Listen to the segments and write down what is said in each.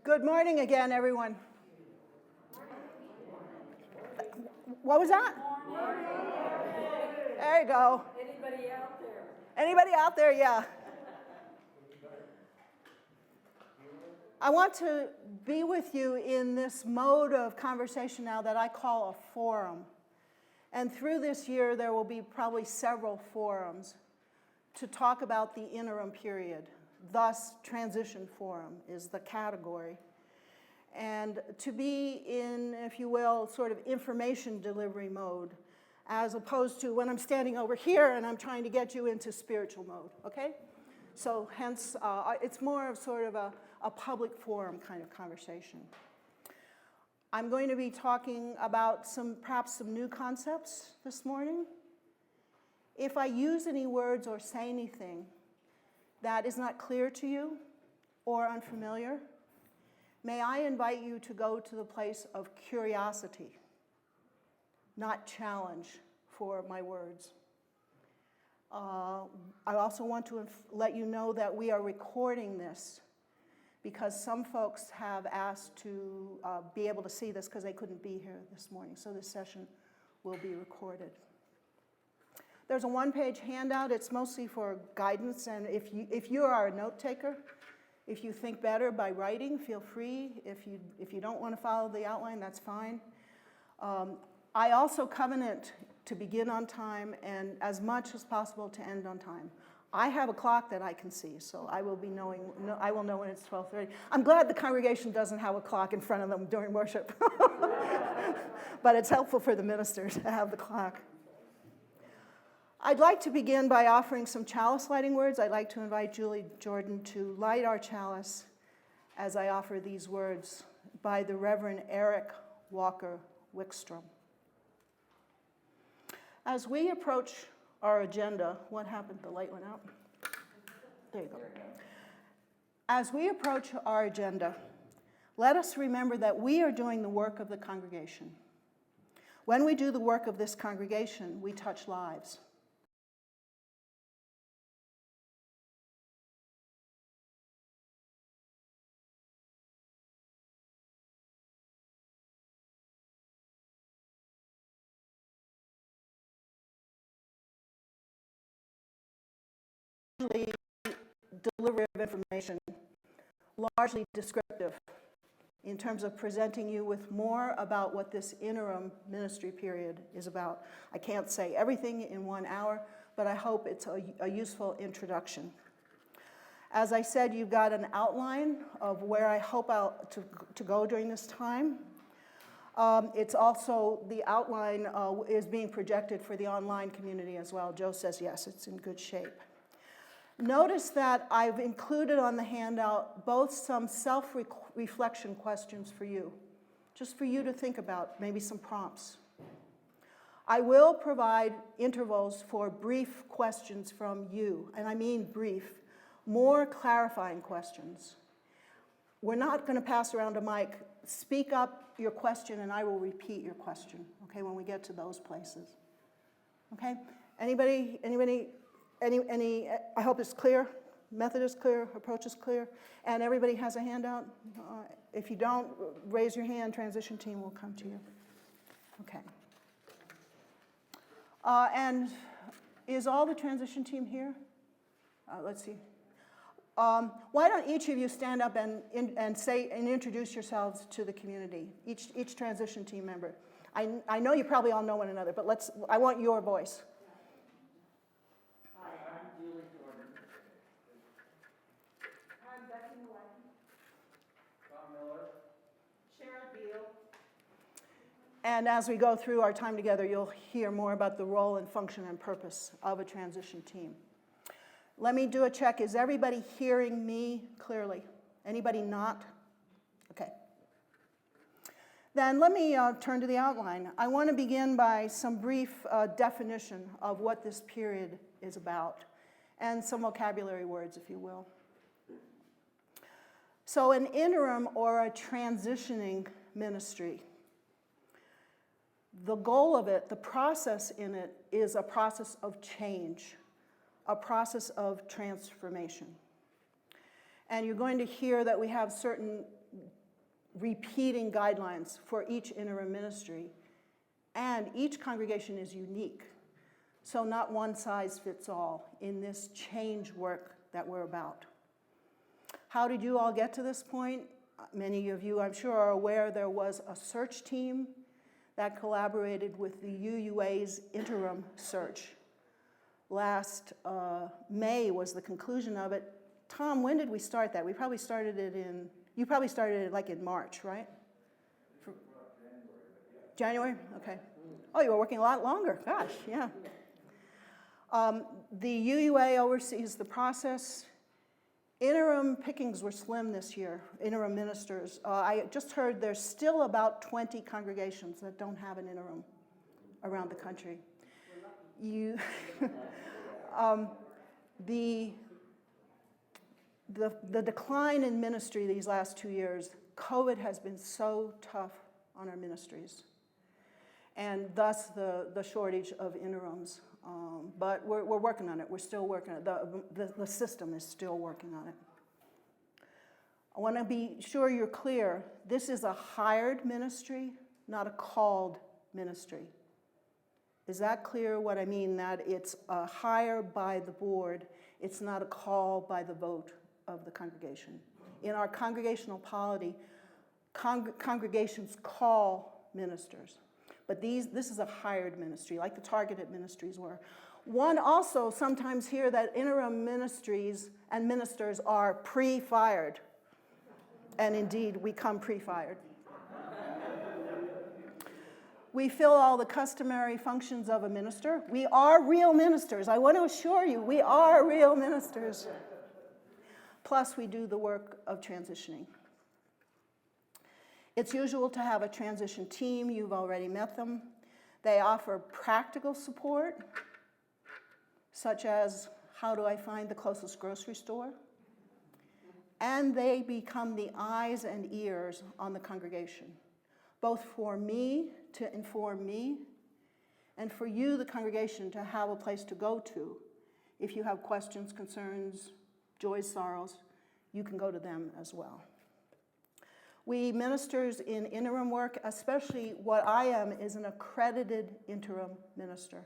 Good morning again, everyone. What was that? There you go. Anybody out there? Anybody out there? Yeah. I want to be with you in this mode of conversation now that I call a forum. And through this year, there will be probably several forums to talk about the interim period. Thus, transition forum is the category. And to be in, if you will, sort of information delivery mode, as opposed to when I'm standing over here and I'm trying to get you into spiritual mode, okay? So hence, it's more of sort of a public forum kind of conversation. I'm going to be talking about perhaps some new concepts this morning. If I use any words or say anything that is not clear to you or unfamiliar, may I invite you to go to the place of curiosity, not challenge for my words. I also want to let you know that we are recording this because some folks have asked to be able to see this because they couldn't be here this morning. So this session will be recorded. There's a one-page handout. It's mostly for guidance, and if you are a note taker, if you think better by writing, feel free. If you don't want to follow the outline, that's fine. I also covenant to begin on time and as much as possible to end on time. I have a clock that I can see, so I will know when it's 12:30. I'm glad the congregation doesn't have a clock in front of them during worship, but it's helpful for the ministers to have the clock. I'd like to begin by offering some chalice lighting words. I'd like to invite Julie Jordan to light our chalice as I offer these words by the Reverend Eric Walker Wickstrom. As we approach our agenda, what happened? The light went out? There you go. As we approach our agenda, let us remember that we are doing the work of the congregation. When we do the work of this congregation, we touch lives. Delivery of information, largely descriptive, in terms of presenting you with more about what this interim ministry period is about. I can't say everything in 1 hour, but I hope it's a useful introduction. As I said, you've got an outline of where I hope to go during this time. It's also, the outline is being projected for the online community as well. Joe says yes, it's in good shape. Notice that I've included on the handout both some self-reflection questions for you, just for you to think about, maybe some prompts. I will provide intervals for brief questions from you, and I mean brief, more clarifying questions. We're not going to pass around a mic. Speak up your question and I will repeat your question, okay, when we get to those places. Okay? Anybody? I hope it's clear. Method is clear, approach is clear, and everybody has a handout. If you don't, raise your hand, transition team will come to you. Okay. And is all the transition team here? Let's see. Why don't each of you stand up and introduce yourselves to the community, each transition team member. I know you probably all know one another, but I want your voice. And as we go through our time together, you'll hear more about the role and function and purpose of a transition team. Let me do a check. Is everybody hearing me clearly? Anybody not? Okay. Then let me turn to the outline. I want to begin by some brief definition of what this period is about, and some vocabulary words, if you will. So an interim or a transitioning ministry, the goal of it, the process in it, is a process of change, a process of transformation. And you're going to hear that we have certain repeating guidelines for each interim ministry. And each congregation is unique. So not one size fits all in this change work that we're about. How did you all get to this point? Many of you, I'm sure, are aware there was a search team that collaborated with the UUA's interim search. Last May was the conclusion of it. Tom, when did we start that? We probably started it in, you probably started it like in March, right? January? Okay. Oh, you were working a lot longer. Gosh, yeah. The UUA oversees the process. Interim pickings were slim this year, interim ministers. I just heard there's still about 20 congregations that don't have an interim around the country. You, the decline in ministry these last 2 years, COVID has been so tough on our ministries, and thus the shortage of interims. But we're working on it. We're still working on it. The system is still working on it. I want to be sure you're clear. This is a hired ministry, not a called ministry. Is that clear what I mean? That it's a hire by the board. It's not a call by the vote of the congregation. In our congregational polity, congregations call ministers. But this is a hired ministry, like the targeted ministries were. One also sometimes hear that interim ministries and ministers are pre-fired. And indeed, we come pre-fired. We fill all the customary functions of a minister. We are real ministers. I want to assure you, we are real ministers. Plus, we do the work of transitioning. It's usual to have a transition team. You've already met them. They offer practical support, such as how do I find the closest grocery store? And they become the eyes and ears on the congregation, both for me to inform me and for you, the congregation, to have a place to go to. If you have questions, concerns, joys, sorrows, you can go to them as well. We ministers in interim work, especially what I am, is an accredited interim minister.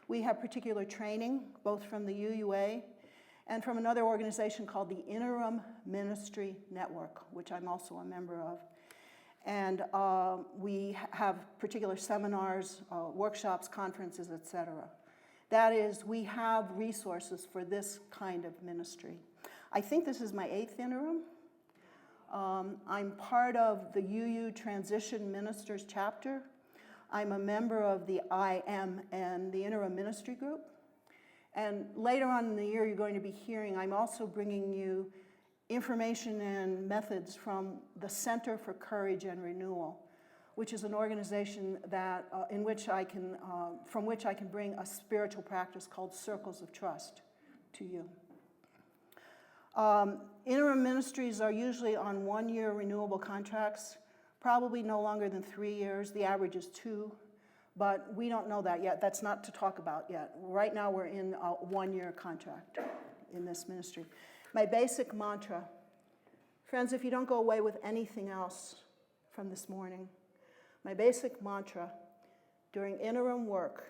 We have particular training, both from the UUA and from another organization called the Interim Ministry Network, which I'm also a member of. And we have particular seminars, workshops, conferences, etc. That is, we have resources for this kind of ministry. I think this is my 8th interim. I'm part of the UU Transition Ministers chapter. I'm a member of the IM and the Interim Ministry Group. And later on in the year, you're going to be hearing, I'm also bringing you information and methods from the Center for Courage and Renewal, which is an organization that, from which I can bring a spiritual practice called Circles of Trust to you. Interim ministries are usually on 1-year renewable contracts, probably no longer than 3 years. The average is 2, but we don't know that yet. That's not to talk about yet. Right now we're in a 1-year contract in this ministry. My basic mantra, friends, if you don't go away with anything else from this morning, my basic mantra during interim work,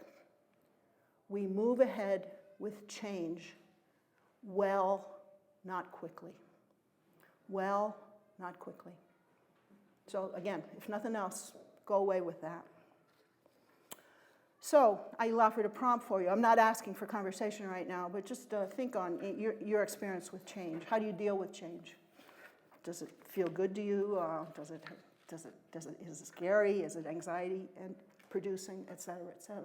we move ahead with change well, not quickly. Well, not quickly. So again, if nothing else, go away with that. So I offered a prompt for you. I'm not asking for conversation right now, but just think on your experience with change. How do you deal with change? Does it feel good to you? Is it scary? Is it anxiety and producing, et cetera, et cetera?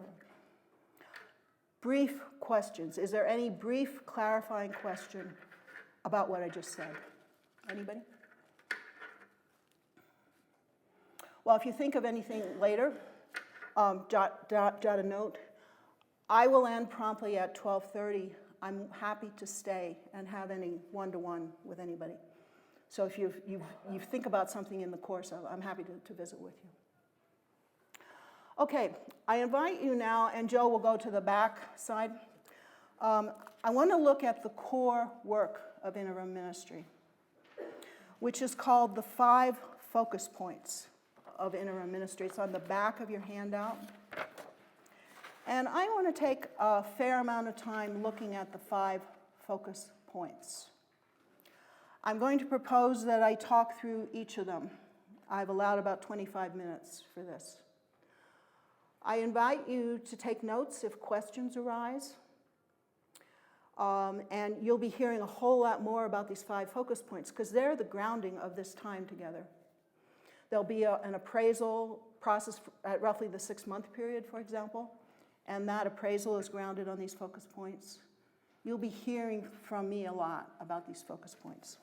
Brief questions. Is there any brief clarifying question about what I just said? Anybody? Well, if you think of anything later, jot a note. I will end promptly at 12:30. I'm happy to stay and have any one-to-one with anybody. So if you think about something in the course of, I'm happy to visit with you. Okay, I invite you now, and Joe will go to the back side. I want to look at the core work of interim ministry, which is called the 5 focus points of interim ministry. It's on the back of your handout. And I want to take a fair amount of time looking at the 5 focus points. I'm going to propose that I talk through each of them. I've allowed about 25 minutes for this. I invite you to take notes if questions arise. And you'll be hearing a whole lot more about these 5 focus points because they're the grounding of this time together. There'll be an appraisal process at roughly the 6-month period, for example, and that appraisal is grounded on these focus points. You'll be hearing from me a lot about these focus points.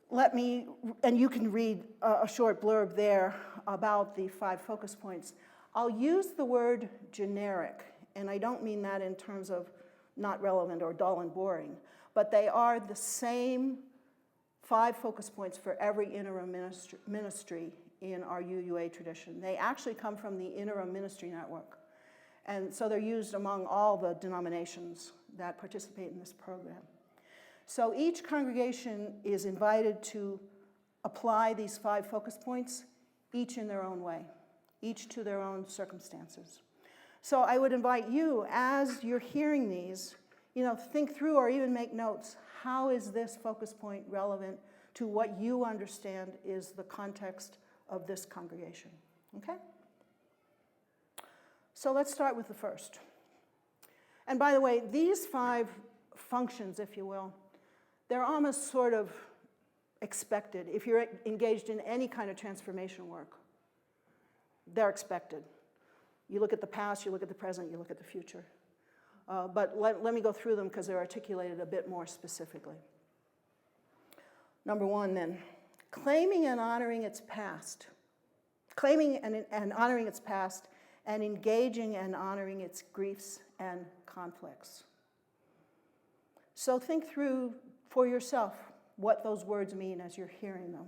And you can read a short blurb there about the 5 focus points. I'll use the word generic, and I don't mean that in terms of not relevant or dull and boring, but they are the same 5 focus points for every interim ministry in our UUA tradition. They actually come from the Interim Ministry Network, and so they're used among all the denominations that participate in this program. So each congregation is invited to apply these 5 focus points, each in their own way, each to their own circumstances. So I would invite you, as you're hearing these, think through or even make notes. How is this focus point relevant to what you understand is the context of this congregation? Okay? So let's start with the first. And by the way, these 5 functions, if you will, they're almost sort of expected. If you're engaged in any kind of transformation work, they're expected. You look at the past, you look at the present, you look at the future. But let me go through them because they're articulated a bit more specifically. Number 1 then, claiming and honoring its past. Claiming and honoring its past and engaging and honoring its griefs and conflicts. So think through for yourself what those words mean as you're hearing them.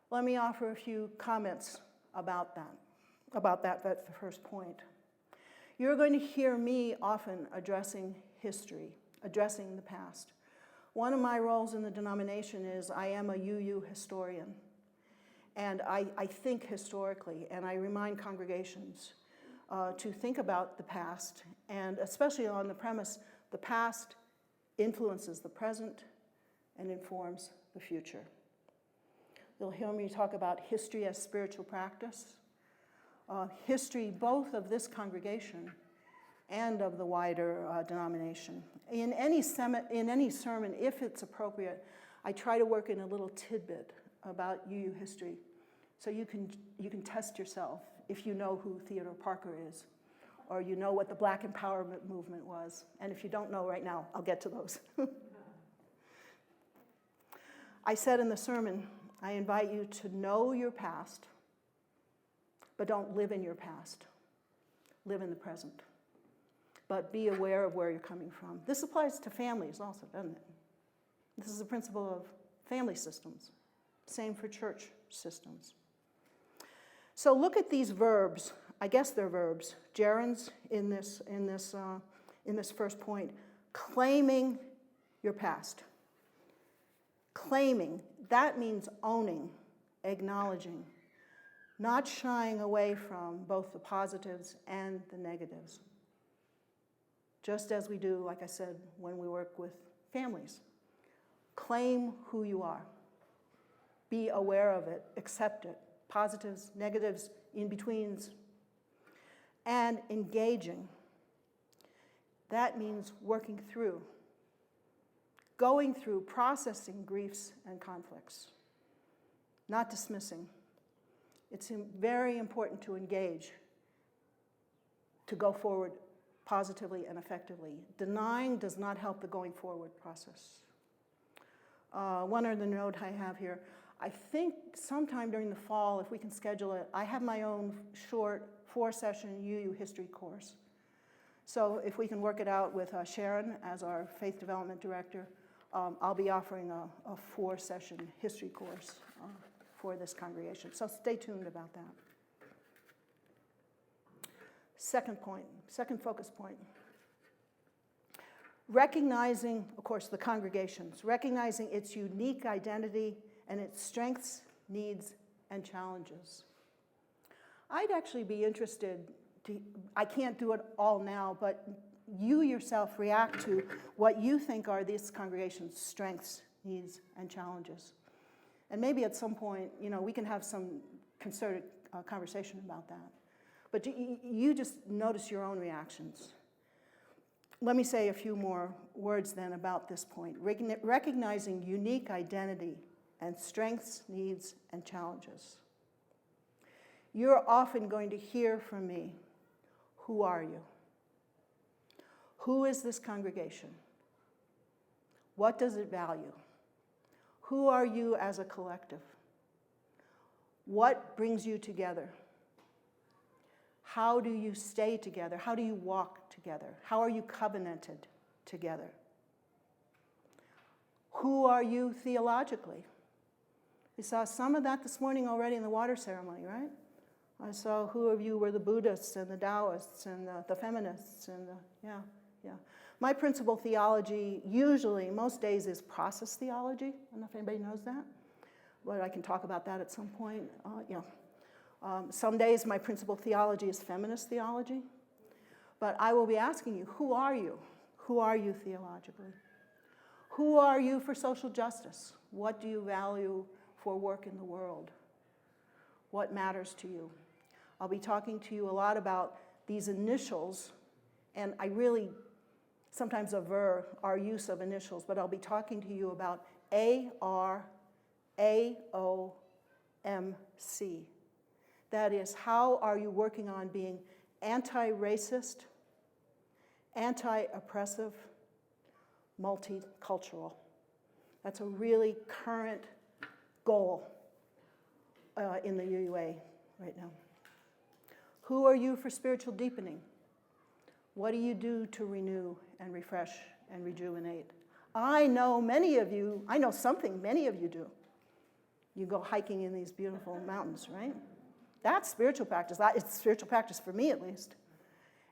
Let me offer a few comments about that. That's the first point. You're going to hear me often addressing history, addressing the past. One of my roles in the denomination is I am a UU historian, and I think historically, and I remind congregations to think about the past, and especially on the premise, the past influences the present and informs the future. You'll hear me talk about history as spiritual practice. History both of this congregation and of the wider denomination. In any sermon, if it's appropriate, I try to work in a little tidbit about UU history, so you can test yourself if you know who Theodore Parker is, or you know what the Black Empowerment movement was. And if you don't know right now, I'll get to those. I said in the sermon, I invite you to know your past, but don't live in your past. Live in the present. But be aware of where you're coming from. This applies to families also, doesn't it? This is the principle of family systems. Same for church systems. So look at these verbs. I guess they're verbs. Gerunds in this first point. Claiming your past. Claiming, that means owning, acknowledging, not shying away from both the positives and the negatives. Just as we do, like I said, when we work with families. Claim who you are. Be aware of it, accept it. Positives, negatives, in-betweens. And engaging. That means working through, going through, processing griefs and conflicts, not dismissing. It's very important to engage, to go forward positively and effectively. Denying does not help the going forward process. One other note I have here, I think sometime during the fall, if we can schedule it, I have my own short 4-session UU history course. So if we can work it out with Sharon as our faith development director, I'll be offering a 4-session history course for this congregation. So stay tuned about that. Second focus point. Recognizing, of course, the congregations, recognizing its unique identity and its strengths, needs, and challenges. I'd actually be interested I can't do it all now, but you yourself react to what you think are this congregation's strengths, needs, and challenges. And maybe at some point, we can have some concerted conversation about that. But you just notice your own reactions. Let me say a few more words then about this point. Recognizing unique identity and strengths, needs, and challenges. You're often going to hear from me, who are you? Who is this congregation? What does it value? Who are you as a collective? What brings you together? How do you stay together? How do you walk together? How are you covenanted together? Who are you theologically? We saw some of that this morning already in the water ceremony, right? I saw who of you were the Buddhists and the Taoists and the feminists and yeah. My principal theology usually, most days, is process theology. I don't know if anybody knows that, but I can talk about that at some point. Some days my principal theology is feminist theology, but I will be asking you, who are you? Who are you theologically? Who are you for social justice? What do you value for work in the world? What matters to you? I'll be talking to you a lot about these initials, and I really sometimes aver our use of initials, but I'll be talking to you about ARAOMC. That is, how are you working on being anti-racist, anti-oppressive, multicultural? That's a really current goal in the UUA right now. Who are you for spiritual deepening? What do you do to renew and refresh and rejuvenate? I know something many of you do. You go hiking in these beautiful mountains, right? That's spiritual practice. It's spiritual practice for me, at least.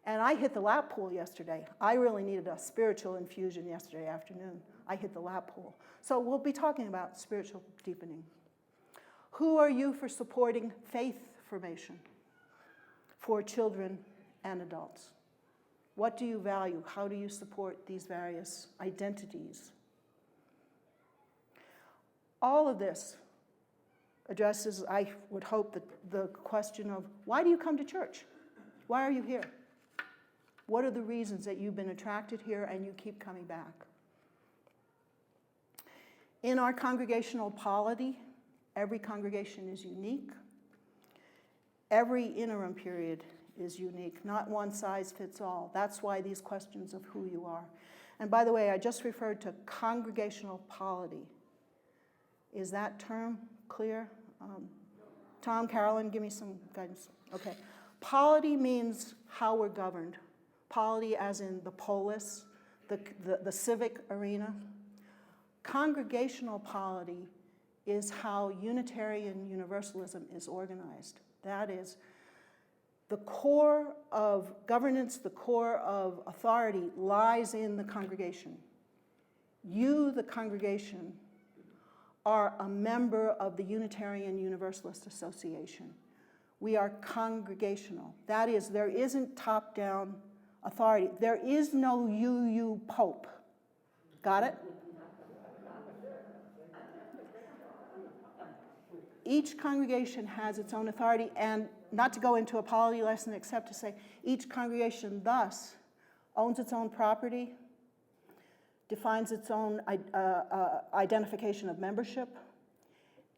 And I hit the lap pool yesterday. I really needed a spiritual infusion yesterday afternoon. I hit the lap pool. So we'll be talking about spiritual deepening. Who are you for supporting faith formation for children and adults? What do you value? How do you support these various identities? All of this addresses, I would hope, the question of, why do you come to church? Why are you here? What are the reasons that you've been attracted here and you keep coming back? In our congregational polity, every congregation is unique. Every interim period is unique, not one size fits all. That's why these questions of who you are. And by the way, I just referred to congregational polity. Is that term clear? Tom, Carolyn, give me some guidance. Okay. Polity means how we're governed. Polity as in the polis, the civic arena. Congregational polity is how Unitarian Universalism is organized. That is, the core of governance, the core of authority lies in the congregation. You, the congregation, are a member of the Unitarian Universalist Association. We are congregational. That is, there isn't top-down authority. There is no UU Pope. Got it? Each congregation has its own authority, and not to go into a polity lesson except to say each congregation thus owns its own property, defines its own identification of membership,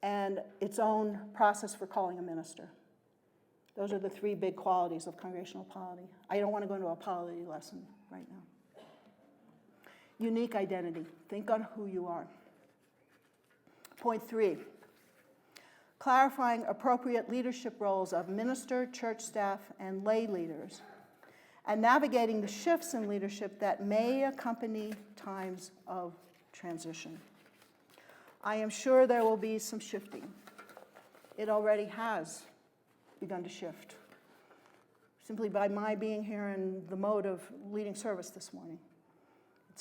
and its own process for calling a minister. Those are the three big qualities of congregational polity. I don't want to go into a polity lesson right now. Unique identity. Think on who you are. Point 3. Clarifying appropriate leadership roles of minister, church staff, and lay leaders, and navigating the shifts in leadership that may accompany times of transition. I am sure there will be some shifting. It already has begun to shift, simply by my being here in the mode of leading service this morning.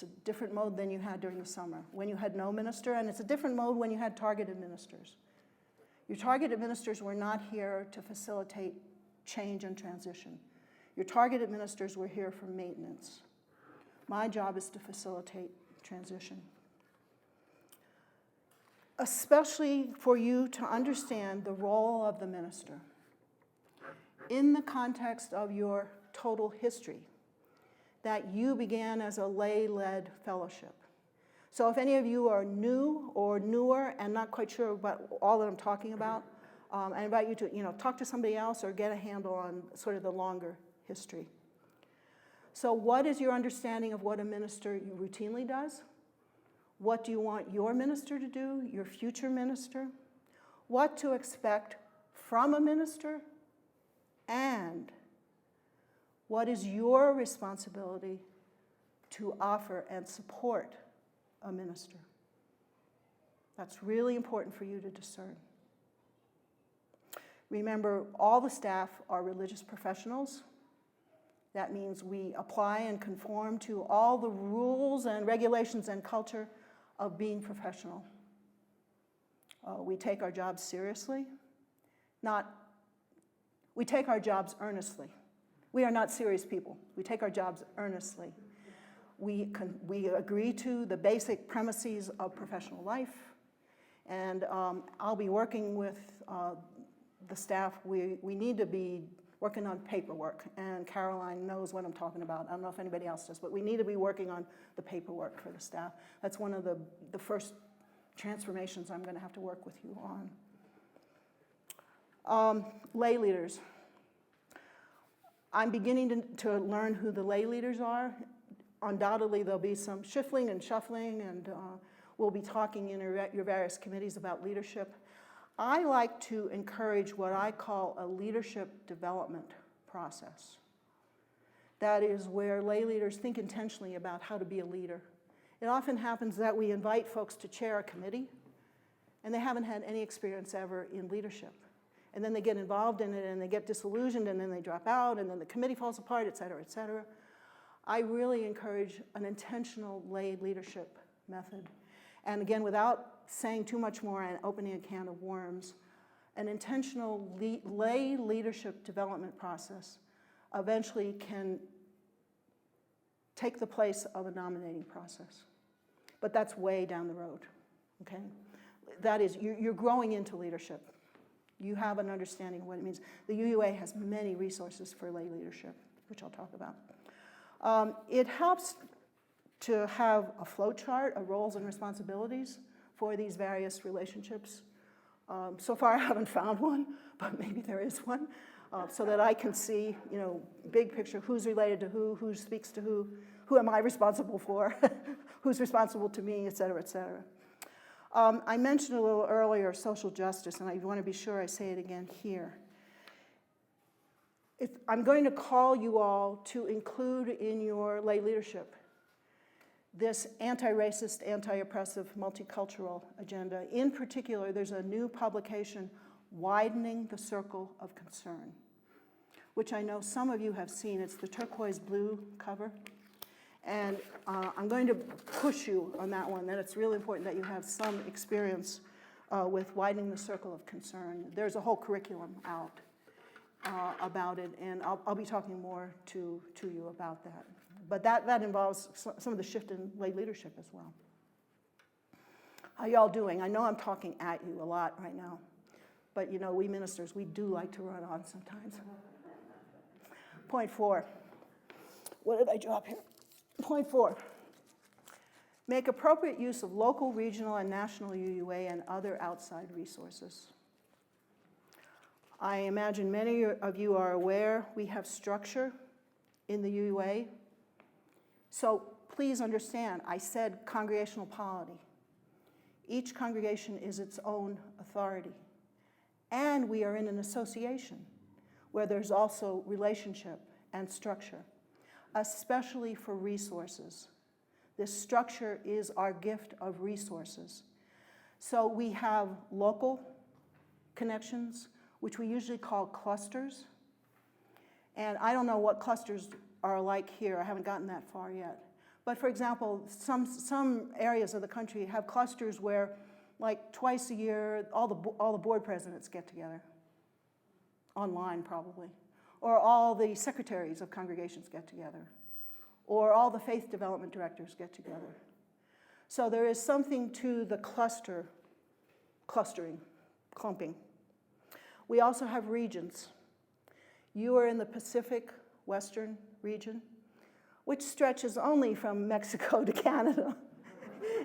It's a different mode than you had during the summer, when you had no minister, and it's a different mode when you had targeted ministers. Your targeted ministers were not here to facilitate change and transition. Your targeted ministers were here for maintenance. My job is to facilitate transition. Especially for you to understand the role of the minister in the context of your total history, that you began as a lay-led fellowship. So if any of you are new or newer and not quite sure about all that I'm talking about, I invite you to talk to somebody else or get a handle on sort of the longer history. So what is your understanding of what a minister routinely does? What do you want your minister to do, your future minister? What to expect from a minister? And what is your responsibility to offer and support a minister? That's really important for you to discern. Remember, all the staff are religious professionals. That means we apply and conform to all the rules and regulations and culture of being professional. We take our jobs seriously. We take our jobs earnestly. We are not serious people. We take our jobs earnestly. We agree to the basic premises of professional life. And I'll be working with the staff. We need to be working on paperwork, and Caroline knows what I'm talking about. I don't know if anybody else does, but we need to be working on the paperwork for the staff. That's one of the first transformations I'm going to have to work with you on. Lay leaders. I'm beginning to learn who the lay leaders are. Undoubtedly, there'll be some shifting and shuffling, and we'll be talking in your various committees about leadership. I like to encourage what I call a leadership development process. That is where lay leaders think intentionally about how to be a leader. It often happens that we invite folks to chair a committee, and they haven't had any experience ever in leadership. And then they get involved in it, and they get disillusioned, and then they drop out, and then the committee falls apart, et cetera, et cetera. I really encourage an intentional lay leadership method. And again, without saying too much more and opening a can of worms, an intentional lay leadership development process eventually can take the place of a nominating process. But that's way down the road, okay? That is, you're growing into leadership. You have an understanding of what it means. The UUA has many resources for lay leadership, which I'll talk about. It helps to have a flow chart of roles and responsibilities for these various relationships. So far I haven't found one, but maybe there is one, so that I can see, big picture, who's related to who speaks to who am I responsible for, who's responsible to me, et cetera, et cetera. I mentioned a little earlier social justice, and I want to be sure I say it again here. I'm going to call you all to include in your lay leadership this anti-racist, anti-oppressive, multicultural agenda. In particular, there's a new publication, Widening the Circle of Concern, which I know some of you have seen. It's the turquoise blue cover. And I'm going to push you on that one, that it's really important that you have some experience with widening the circle of concern. There's a whole curriculum out about it, and I'll be talking more to you about that. But that involves some of the shift in lay leadership as well. How y'all doing? I know I'm talking at you a lot right now, but we ministers, we do like to run on sometimes. Point 4. What did I drop here? Point 4. Make appropriate use of local, regional, and national UUA and other outside resources. I imagine many of you are aware we have structure in the UUA. So please understand, I said congregational polity. Each congregation is its own authority. And we are in an association where there's also relationship and structure, especially for resources. This structure is our gift of resources. So we have local connections, which we usually call clusters. And I don't know what clusters are like here. I haven't gotten that far yet. But for example, some areas of the country have clusters where, like twice a year, all the board presidents get together, online probably, or all the secretaries of congregations get together, or all the faith development directors get together. So there is something to the clustering, clumping. We also have regions. You are in the Pacific Western region, which stretches only from Mexico to Canada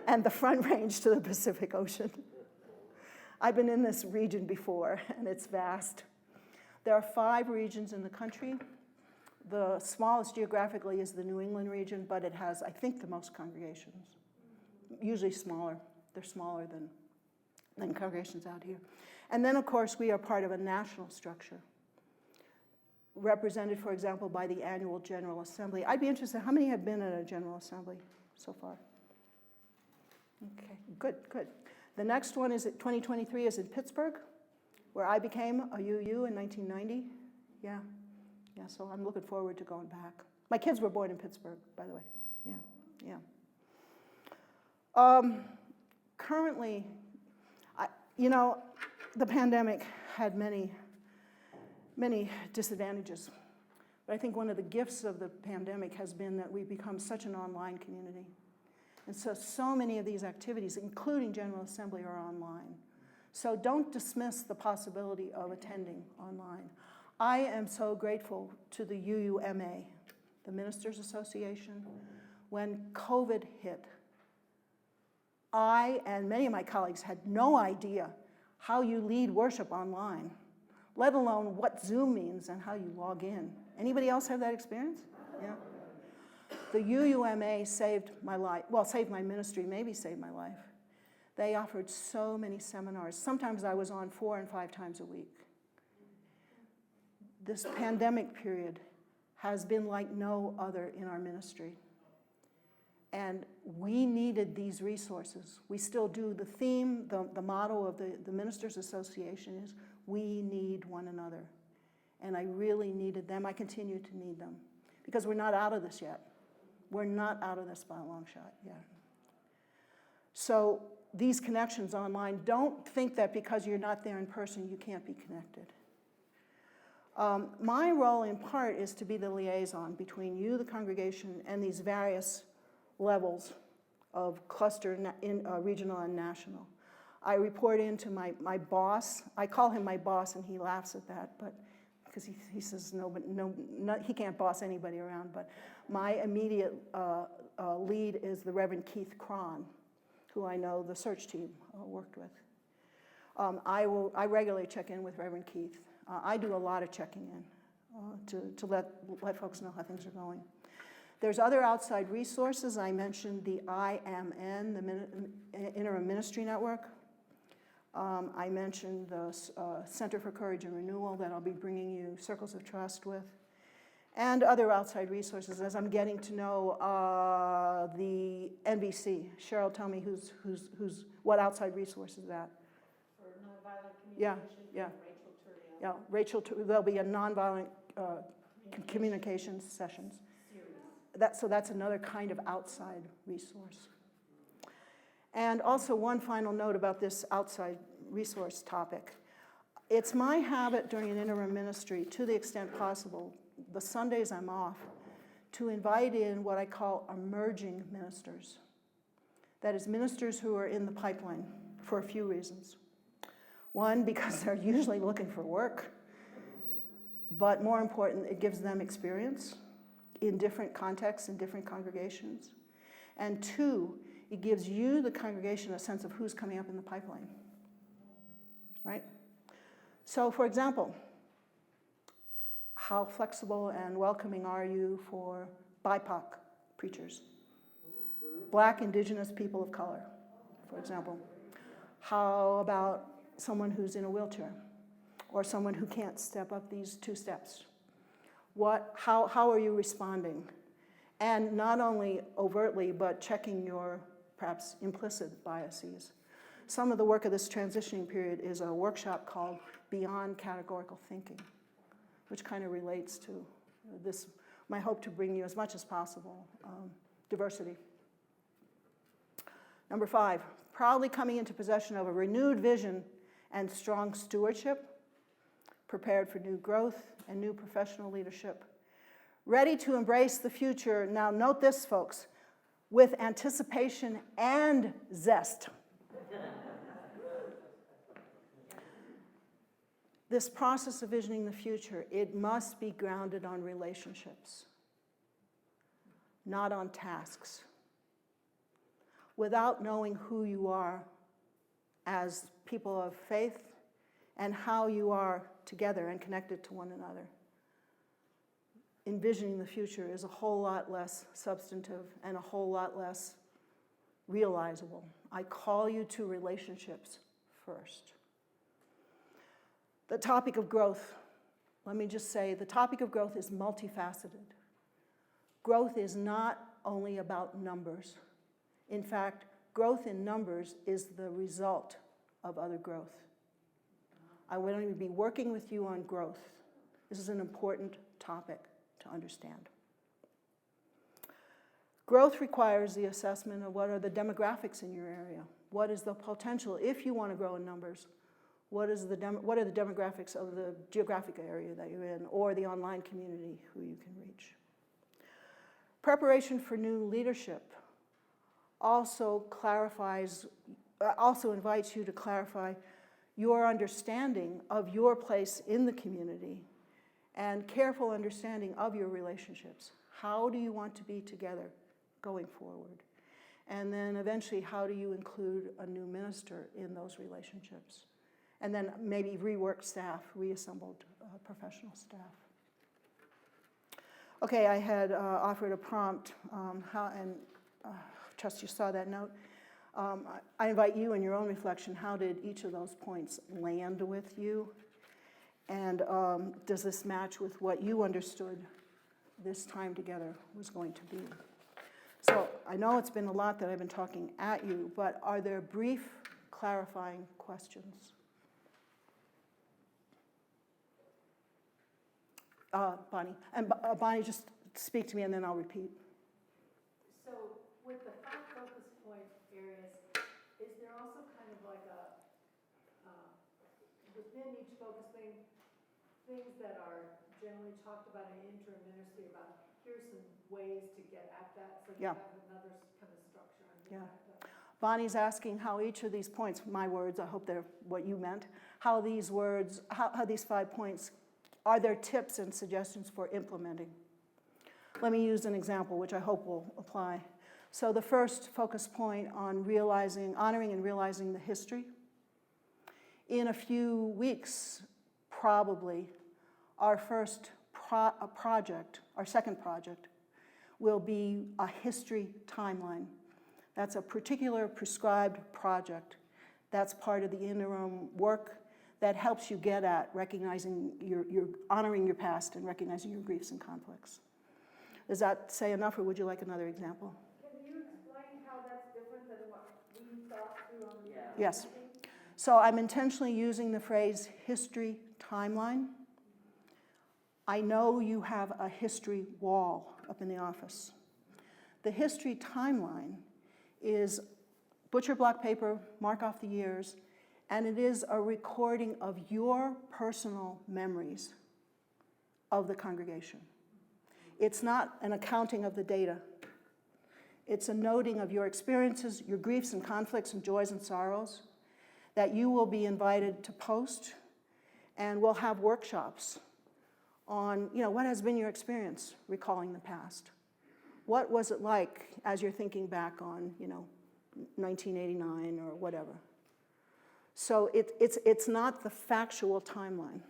and the Front Range to the Pacific Ocean. I've been in this region before, and it's vast. There are 5 regions in the country. The smallest geographically is the New England region, but it has, I think, the most congregations. Usually smaller. They're smaller than congregations out here. And then, of course, we are part of a national structure, represented, for example, by the annual General Assembly. I'd be interested, how many have been at a General Assembly so far? Okay, good, good. The next one is 2023 is in Pittsburgh, where I became a UU in 1990. Yeah, so I'm looking forward to going back. My kids were born in Pittsburgh, by the way. Yeah. Currently, the pandemic had many disadvantages. But I think one of the gifts of the pandemic has been that we've become such an online community. And so many of these activities, including General Assembly, are online. So don't dismiss the possibility of attending online. I am so grateful to the UUMA, the Ministers Association. When COVID hit, I and many of my colleagues had no idea how you lead worship online, let alone what Zoom means and how you log in. Anybody else have that experience? Yeah. The UUMA saved my life, well, saved my ministry, maybe saved my life. They offered so many seminars. Sometimes I was on 4 and 5 times a week. This pandemic period has been like no other in our ministry. And we needed these resources. We still do. The theme, the motto of the Ministers Association is, we need one another. And I really needed them. I continue to need them. Because we're not out of this yet. We're not out of this by a long shot yet. So these connections online, don't think that because you're not there in person, you can't be connected. My role in part is to be the liaison between you, the congregation, and these various levels of cluster, regional and national. I report into my boss. I call him my boss, and he laughs at that, but because he says he can't boss anybody around. But my immediate lead is the Reverend Keith Cron, who I know the search team worked with. I regularly check in with Reverend Keith. I do a lot of checking in to let folks know how things are going. There's other outside resources. I mentioned the IMN, the Interim Ministry Network. I mentioned the Center for Courage and Renewal that I'll be bringing you Circles of Trust with, and other outside resources as I'm getting to know the NBC. Cheryl, tell me what outside resource is that? For nonviolent communication. Yeah, Rachel, there'll be a nonviolent communications sessions. So that's another kind of outside resource. And also one final note about this outside resource topic. It's my habit during an interim ministry, to the extent possible, the Sundays I'm off, to invite in what I call emerging ministers. That is, ministers who are in the pipeline for a few reasons. One, because they're usually looking for work, but more important, it gives them experience in different contexts, in different congregations. And 2, it gives you, the congregation, a sense of who's coming up in the pipeline, right? So, for example, how flexible and welcoming are you for BIPOC preachers? Black, Indigenous, people of color, for example. How about someone who's in a wheelchair, or someone who can't step up these 2 steps? How are you responding? And not only overtly, but checking your perhaps implicit biases. Some of the work of this transitioning period is a workshop called Beyond Categorical Thinking, which kind of relates to this, my hope to bring you as much as possible diversity. Number 5, proudly coming into possession of a renewed vision and strong stewardship, prepared for new growth and new professional leadership, ready to embrace the future, now note this, folks, with anticipation and zest. This process of visioning the future, it must be grounded on relationships, not on tasks. Without knowing who you are as people of faith and how you are together and connected to one another, envisioning the future is a whole lot less substantive and a whole lot less realizable. I call you to relationships first. The topic of growth, let me just say, the topic of growth is multifaceted. Growth is not only about numbers. In fact, growth in numbers is the result of other growth. I will only be working with you on growth. This is an important topic to understand. Growth requires the assessment of what are the demographics in your area. What is the potential if you want to grow in numbers? What are the demographics of the geographic area that you're in or the online community who you can reach? Preparation for new leadership also invites you to clarify your understanding of your place in the community and careful understanding of your relationships. How do you want to be together going forward? And then eventually, how do you include a new minister in those relationships? And then maybe rework staff, reassembled professional staff. Okay, I had offered a prompt, trust you saw that note. I invite you in your own reflection, how did each of those points land with you? And does this match with what you understood this time together was going to be? So I know it's been a lot that I've been talking at you, but are there brief clarifying questions? Bonnie. And Bonnie, just speak to me and then I'll repeat. So with the 5 focus point areas, is there also kind of like within each focus thing, things that are generally talked about in interim ministry about here's some ways to get at that, so you have another kind of structure under that. Bonnie's asking how each of these points, my words, I hope they're what you meant, how these 5 points, are there tips and suggestions for implementing? Let me use an example, which I hope will apply. So the first focus point on honoring and realizing the history. In a few weeks, probably, our second project, will be a history timeline. That's a particular prescribed project. That's part of the interim work that helps you get at recognizing you're honoring your past and recognizing your griefs and conflicts. Does that say enough, or would you like another example? Can you explain how that's different than what we thought through on the Yes. So I'm intentionally using the phrase history timeline. I know you have a history wall up in the office. The history timeline is butcher block paper, mark off the years, and it is a recording of your personal memories of the congregation. It's not an accounting of the data. It's a noting of your experiences, your griefs and conflicts and joys and sorrows that you will be invited to post, and we'll have workshops on, what has been your experience recalling the past? What was it like as you're thinking back on, 1989 or whatever? So it's not the factual timeline.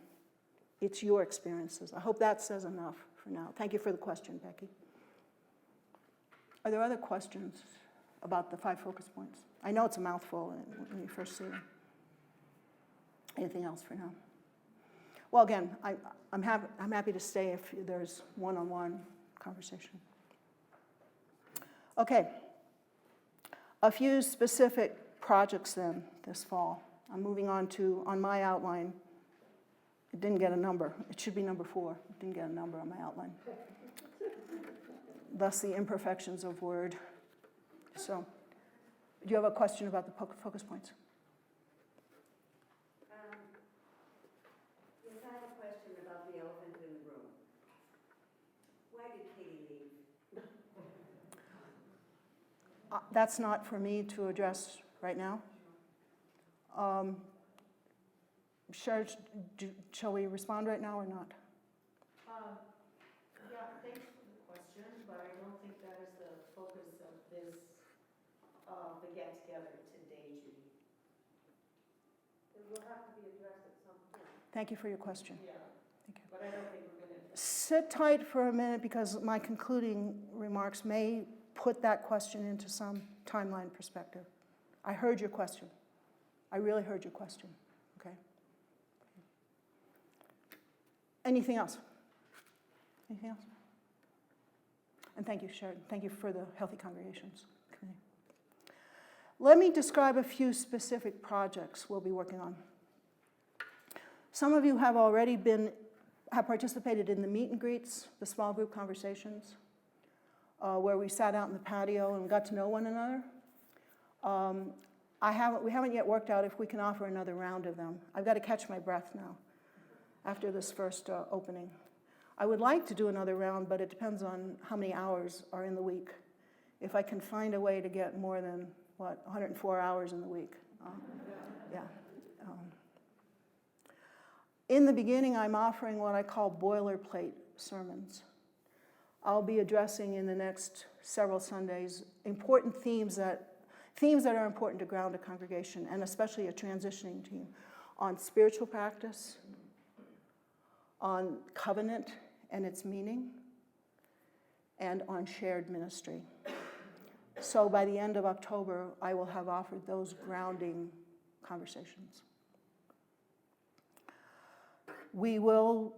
It's your experiences. I hope that says enough for now. Thank you for the question, Becky. Are there other questions about the 5 focus points? I know it's a mouthful when you first see them. Anything else for now? Well, again, I'm happy to stay if there's one-on-one conversation. Okay, a few specific projects then this fall. I'm moving on my outline. It didn't get a number. It should be number 4. It didn't get a number on my outline. thus the imperfections of word. So, do you have a question about the focus points? Yes, I have a question about the elephant in the room. Why did Katie leave? That's not for me to address right now. Shall we respond right now or not? Yeah, thanks for the question, but I don't think that is the focus of this, the get-together today, Judy. It will have to be addressed at some point. Thank you for your question. Yeah, Thank you. but I don't think we're going to. Sit tight for a minute because my concluding remarks may put that question into some timeline perspective. I heard your question. I really heard your question. Okay. Anything else? Anything else? And thank you, Sharon. Thank you for the Healthy Congregations Committee. Let me describe a few specific projects we'll be working on. Some of you have already have participated in the meet and greets, the small group conversations, where we sat out in the patio and got to know one another. We haven't yet worked out if we can offer another round of them. I've got to catch my breath now after this first opening. I would like to do another round, but it depends on how many hours are in the week. If I can find a way to get more than, 104 hours in the week. Yeah. In the beginning, I'm offering what I call boilerplate sermons. I'll be addressing in the next several Sundays important themes that are important to ground a congregation, and especially a transitioning team, on spiritual practice, on covenant and its meaning, and on shared ministry. So by the end of October, I will have offered those grounding conversations. We will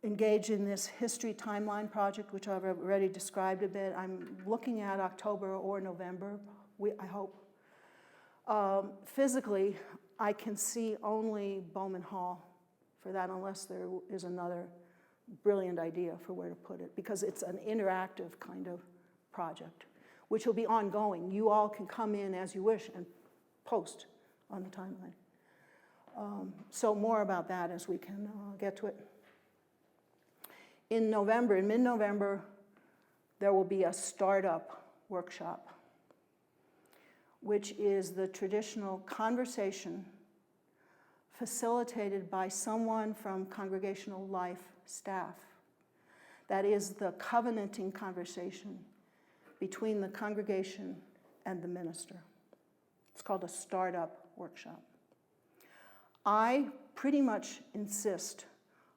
engage in this history timeline project, which I've already described a bit. I'm looking at October or November, I hope. Physically, I can see only Bowman Hall for that, unless there is another brilliant idea for where to put it, because it's an interactive kind of project, which will be ongoing. You all can come in as you wish and post on the timeline. So more about that as we can get to it. In mid-November, there will be a startup workshop, which is the traditional conversation facilitated by someone from congregational life staff. That is the covenanting conversation between the congregation and the minister. It's called a startup workshop. I pretty much insist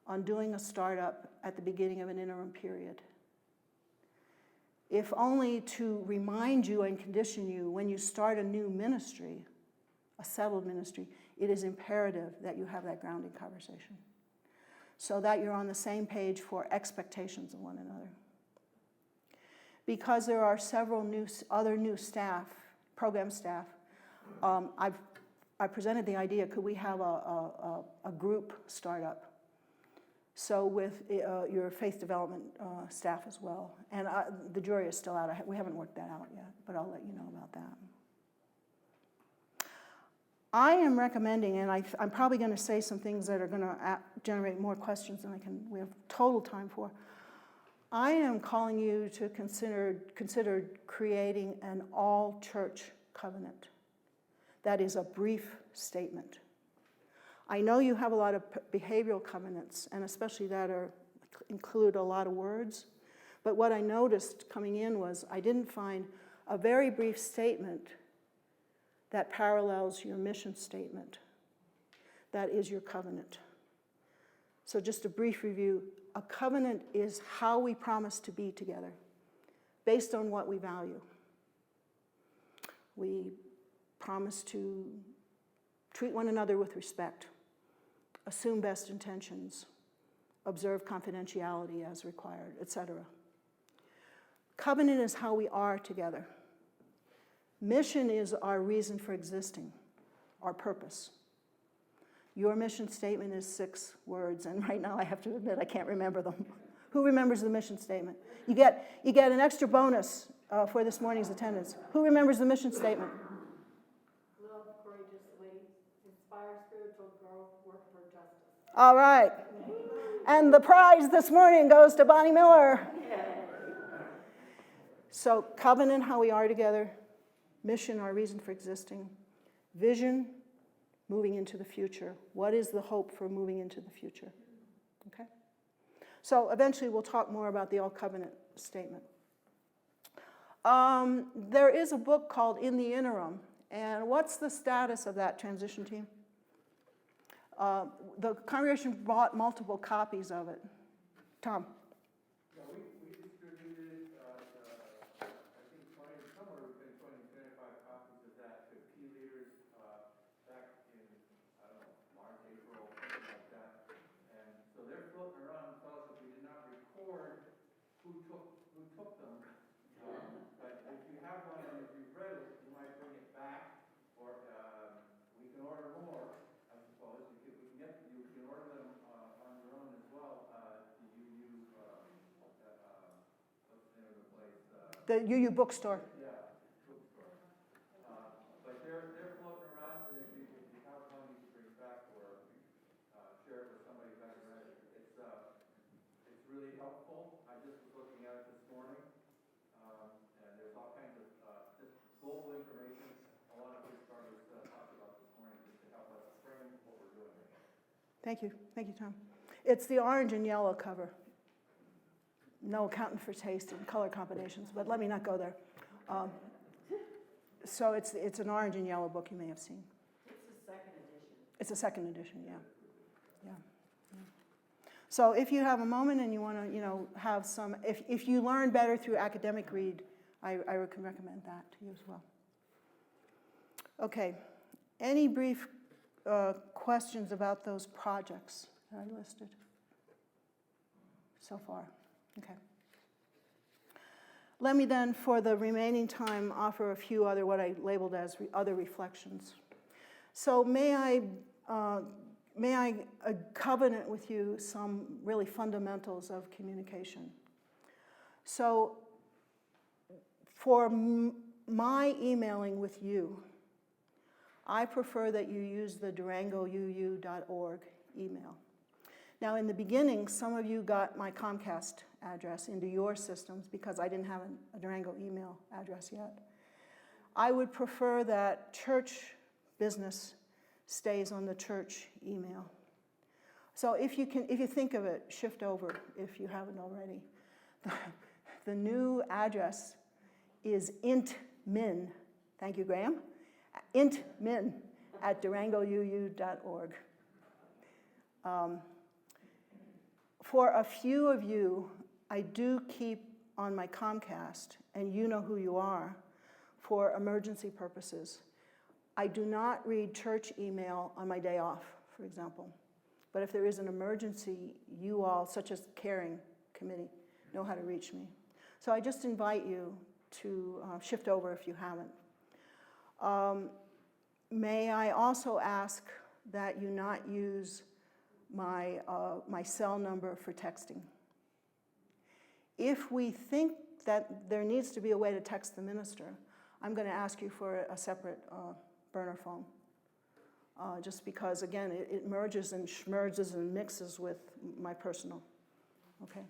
on doing a startup at the beginning of an interim period, if only to remind you and condition you when you start a new ministry, a settled ministry, it is imperative that you have that grounding conversation so that you're on the same page for expectations of one another. Because there are several other new staff, program staff, I presented the idea, could we have a group startup? So with your faith development staff as well. And the jury is still out. We haven't worked that out yet, but I'll let you know about that. I am recommending, and I'm probably going to say some things that are going to generate more questions than we have total time for. I am calling you to consider creating an all-church covenant. That is a brief statement. I know you have a lot of behavioral covenants, and especially that include a lot of words. But what I noticed coming in was I didn't find a very brief statement that parallels your mission statement. That is your covenant. So just a brief review. A covenant is how we promise to be together, based on what we value. We promise to treat one another with respect, assume best intentions, observe confidentiality as required, etc. Covenant is how we are together. Mission is our reason for existing, our purpose. Your mission statement is 6 words, and right now I have to admit I can't remember them. Who remembers the mission statement? You get an extra bonus for this morning's attendance. Who remembers the mission statement? Love courageously, inspire spiritual growth, work for justice. All right. And the prize this morning goes to Bonnie Miller. So covenant, how we are together. Mission, our reason for existing. Vision, moving into the future. What is the hope for moving into the future? Okay? So eventually we'll talk more about the Old Covenant statement. There is a book called In the Interim. And what's the status of that transition team? The congregation bought multiple copies of it. Tom? Yeah, we distributed, I think 20, somewhere between 20 and 25 copies of that to key leaders back in, I don't know, March, April, something like that. And so they're floating around fellowship. We did not record who took them. But if you have one and if you've read it, you might bring it back, or we can order more, I suppose. You can order them on your own as well. What's the name of the place? The UU bookstore. Yeah, bookstore. But they're floating around, and if you have one, you can bring it back or share it with somebody who hasn't read it. It's really helpful. I just was looking at it this morning, and there's all kinds of just global information. A lot of this Barbara talked about this morning, just to help us frame what we're doing. Thank you, Tom. It's the orange and yellow cover. No accountant for taste and color combinations, but let me not go there. So it's an orange and yellow book you may have seen. It's the second edition. It's a second edition, yeah. So if you have a moment and you want to, have some, if you learn better through academic read, I can recommend that to you as well. Okay, any brief questions about those projects that I listed so far? Okay. Let me then, for the remaining time, offer a few other, what I labeled as other reflections. So may I covenant with you some really fundamentals of communication. So for my emailing with you, I prefer that you use the durangouu.org email. Now, in the beginning, some of you got my Comcast address into your systems because I didn't have a Durango email address yet. I would prefer that church business stays on the church email. So if you think of it, shift over if you haven't already. The new address is intmin. Thank you, Graham. intmin@durangouu.org. For a few of you, I do keep on my Comcast, and you know who you are, for emergency purposes. I do not read church email on my day off, for example. But if there is an emergency, you all, such as the caring committee, know how to reach me. So I just invite you to shift over if you haven't. May I also ask that you not use my cell number for texting. If we think that there needs to be a way to text the minister, I'm going to ask you for a separate burner phone. Just because, again, it merges and schmerges and mixes with my personal. Okay.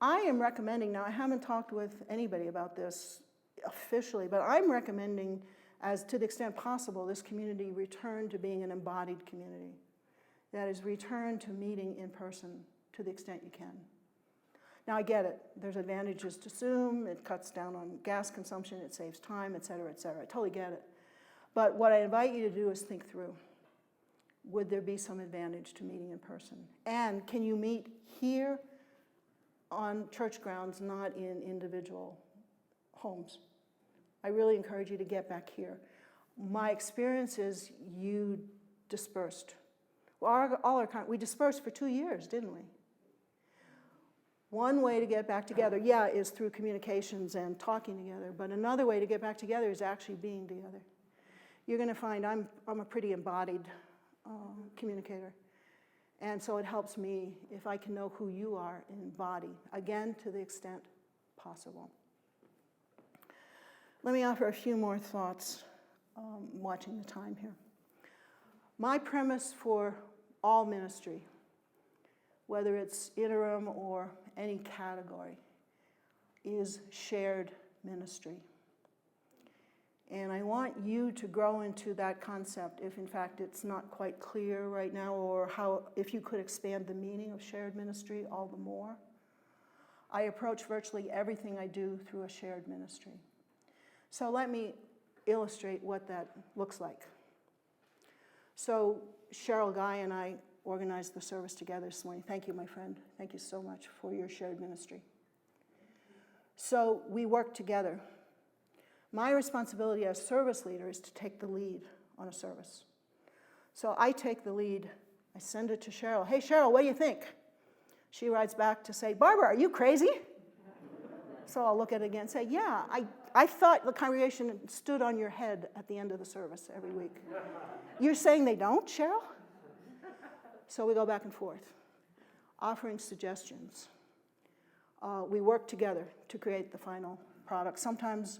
I am recommending, now I haven't talked with anybody about this officially, but I'm recommending, as to the extent possible, this community return to being an embodied community. That is, return to meeting in person to the extent you can. Now, I get it. There's advantages to Zoom. It cuts down on gas consumption. It saves time, et cetera, et cetera. I totally get it. But what I invite you to do is think through. Would there be some advantage to meeting in person? And can you meet here on church grounds, not in individual homes? I really encourage you to get back here. My experience is you dispersed. We dispersed for 2 years, didn't we? One way to get back together, is through communications and talking together, but another way to get back together is actually being together. You're going to find I'm a pretty embodied communicator. And so it helps me if I can know who you are in body, again, to the extent possible. Let me offer a few more thoughts, watching the time here. My premise for all ministry, whether it's interim or any category, is shared ministry. And I want you to grow into that concept if in fact it's not quite clear right now, or if you could expand the meaning of shared ministry all the more. I approach virtually everything I do through a shared ministry. So let me illustrate what that looks like. So Cheryl Guy and I organized the service together this morning. Thank you, my friend. Thank you so much for your shared ministry. So we work together. My responsibility as service leader is to take the lead on a service. So I take the lead, I send it to Cheryl. Hey, Cheryl, what do you think? She writes back to say, Barbara, are you crazy? So I'll look at it again and say, yeah, I thought the congregation stood on your head at the end of the service every week. You're saying they don't, Cheryl? So we go back and forth, offering suggestions. We work together to create the final product. Sometimes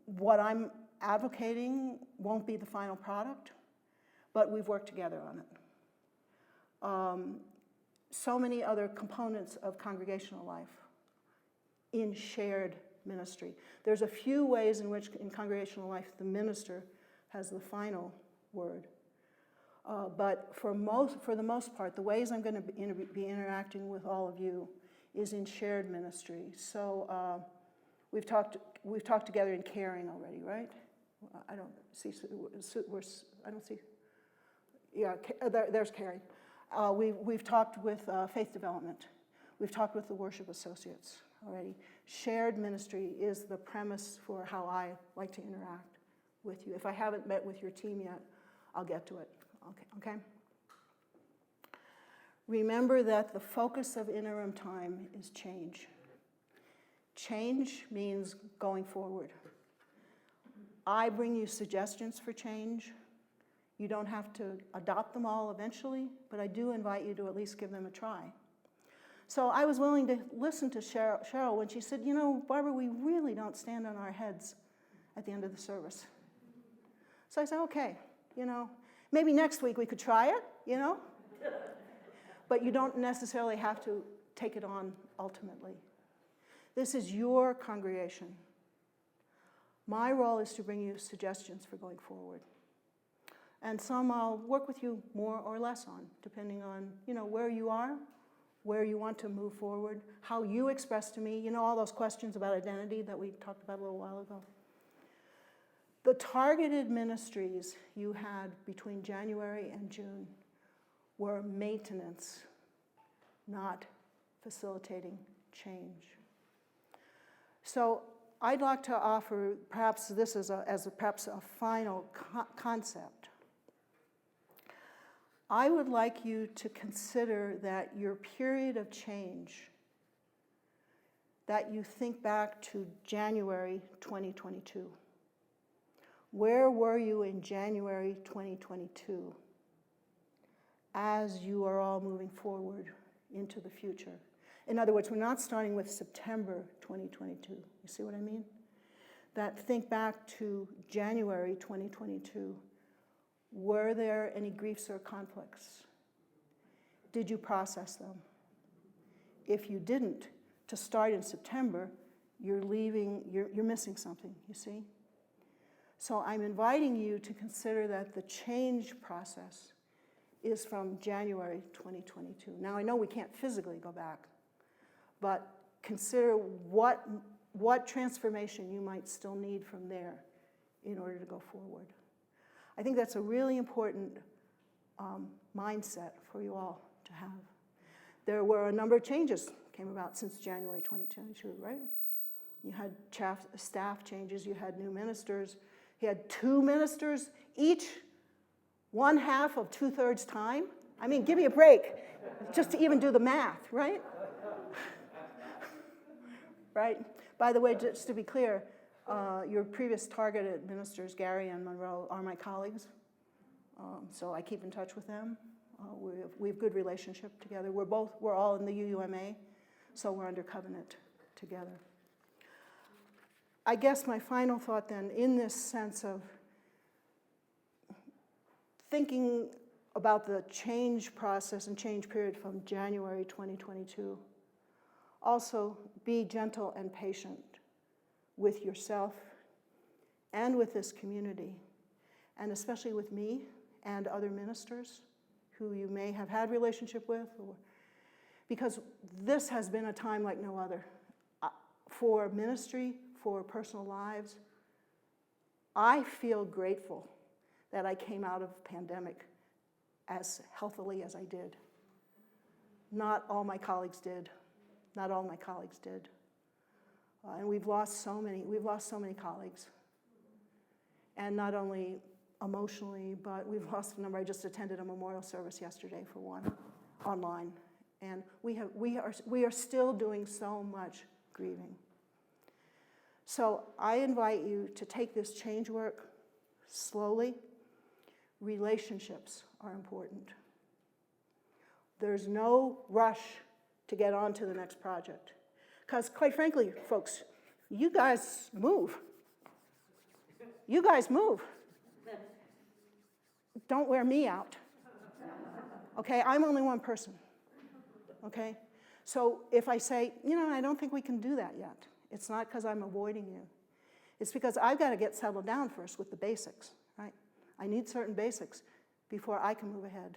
what I'm advocating won't be the final product, but we've worked together on it. So many other components of congregational life in shared ministry. There's a few ways in which in congregational life the minister has the final word. But for the most part, the ways I'm going to be interacting with all of you is in shared ministry. So we've talked together in caring already, right? I don't see. Yeah, there's caring. We've talked with faith development. We've talked with the worship associates already. Shared ministry is the premise for how I like to interact with you. If I haven't met with your team yet, I'll get to it. Okay? Remember that the focus of interim time is change. Change means going forward. I bring you suggestions for change. You don't have to adopt them all eventually, but I do invite you to at least give them a try. So I was willing to listen to Cheryl when she said, Barbara, we really don't stand on our heads at the end of the service. So I said, okay, maybe next week we could try it, But you don't necessarily have to take it on ultimately. This is your congregation. My role is to bring you suggestions for going forward. And some I'll work with you more or less on, depending on, where you are, where you want to move forward, how you express to me, all those questions about identity that we talked about a little while ago. The targeted ministries you had between January and June were maintenance, not facilitating change. So I'd like to offer perhaps this as a final concept. I would like you to consider that your period of change, that you think back to January 2022. Where were you in January 2022 as you are all moving forward into the future? In other words, we're not starting with September 2022. You see what I mean? That think back to January 2022. Were there any griefs or conflicts? Did you process them? If you didn't, to start in September, you're missing something, you see? So I'm inviting you to consider that the change process is from January 2022. Now, I know we can't physically go back, but consider what transformation you might still need from there in order to go forward. I think that's a really important mindset for you all to have. There were a number of changes came about since January 2022, right? You had staff changes, you had new ministers, you had 2 ministers, each 1/2 of 2/3 time. I mean, give me a break, just to even do the math, right? Right? By the way, just to be clear, your previous targeted ministers, Gary and Monroe, are my colleagues. So I keep in touch with them. We have good relationship together. We're all in the UUMA, so we're under covenant together. I guess my final thought then, in this sense of thinking about the change process and change period from January 2022, also be gentle and patient with yourself and with this community, and especially with me and other ministers who you may have had relationship with, because this has been a time like no other. For ministry, for personal lives, I feel grateful that I came out of pandemic as healthily as I did. Not all my colleagues did. Not all my colleagues did. And we've lost so many colleagues. And not only emotionally, but we've lost a number. I just attended a memorial service yesterday for one, online. And we are still doing so much grieving. So I invite you to take this change work slowly. Relationships are important. There's no rush to get on to the next project. Because quite frankly, folks, you guys move. You guys move. Don't wear me out. Okay, I'm only one person. Okay? So if I say, I don't think we can do that yet, it's not because I'm avoiding you. It's because I've got to get settled down first with the basics, right? I need certain basics before I can move ahead.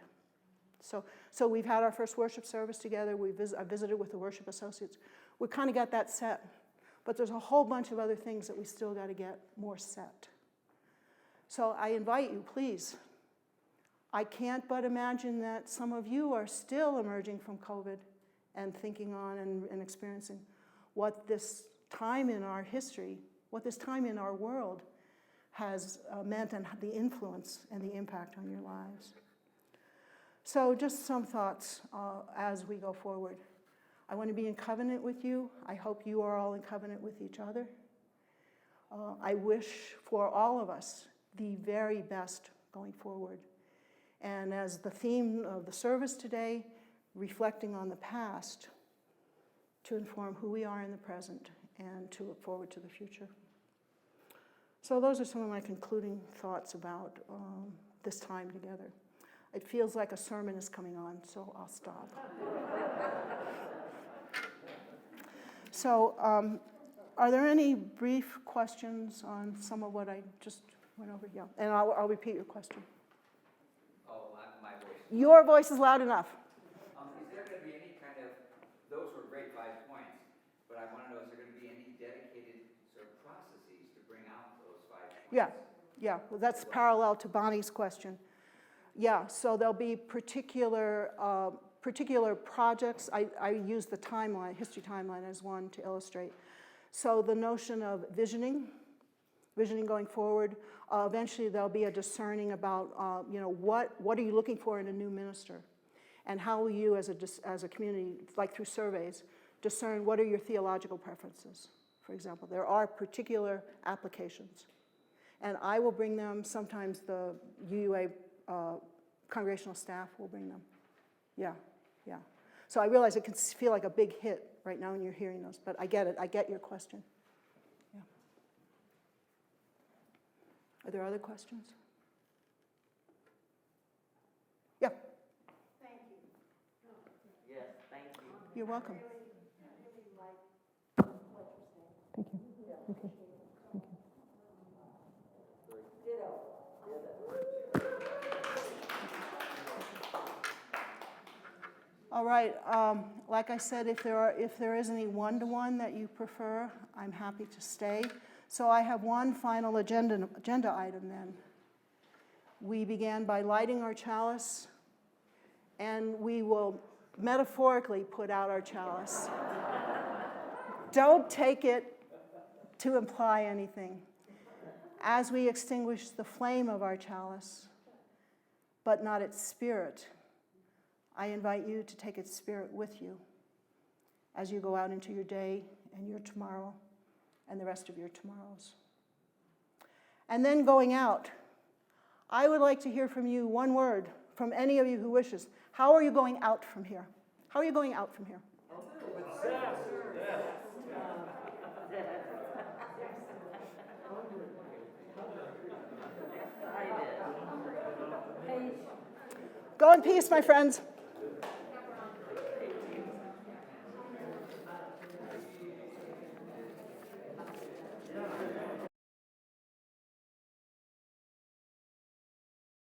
So we've had our first worship service together. I visited with the worship associates. We kind of got that set. But there's a whole bunch of other things that we still got to get more set. So I invite you, please. I can't but imagine that some of you are still emerging from COVID and thinking on and experiencing what this time in our history, what this time in our world has meant, and the influence and the impact on your lives. So just some thoughts as we go forward. I want to be in covenant with you. I hope you are all in covenant with each other. I wish for all of us the very best going forward. And as the theme of the service today, reflecting on the past to inform who we are in the present and to look forward to the future. So those are some of my concluding thoughts about this time together. It feels like a sermon is coming on, so I'll stop. So are there any brief questions on some of what I just went over? Yeah, and I'll repeat your question. Oh, my voice. Your voice is loud enough. Is there going to be any kind of, those were great 5 points, but I want to know, is there going to be any dedicated sort of processes to bring out those 5 points? Yeah, well, that's parallel to Bonnie's question. Yeah, so there'll be particular projects. I use the timeline, history timeline as one to illustrate. So the notion of visioning going forward. Eventually there'll be a discerning about, what are you looking for in a new minister? And how will you as a community, like through surveys, discern what are your theological preferences, for example. There are particular applications. And I will bring them, sometimes the UUA congregational staff will bring them. Yeah. So I realize it can feel like a big hit right now when you're hearing those, but I get it. I get your question. Yeah. Are there other questions? Yeah. Thank you. Yes, thank you. You're welcome. All right. Like I said, if there is any one-to-one that you prefer, I'm happy to stay. So I have one final agenda item then. We began by lighting our chalice, and we will metaphorically put out our chalice. Don't take it to imply anything. As we extinguish the flame of our chalice, but not its spirit, I invite you to take its spirit with you as you go out into your day and your tomorrow and the rest of your tomorrows. And then going out, I would like to hear from you one word, from any of you who wishes. How are you going out from here? How are you going out from here? Go in peace, my friends.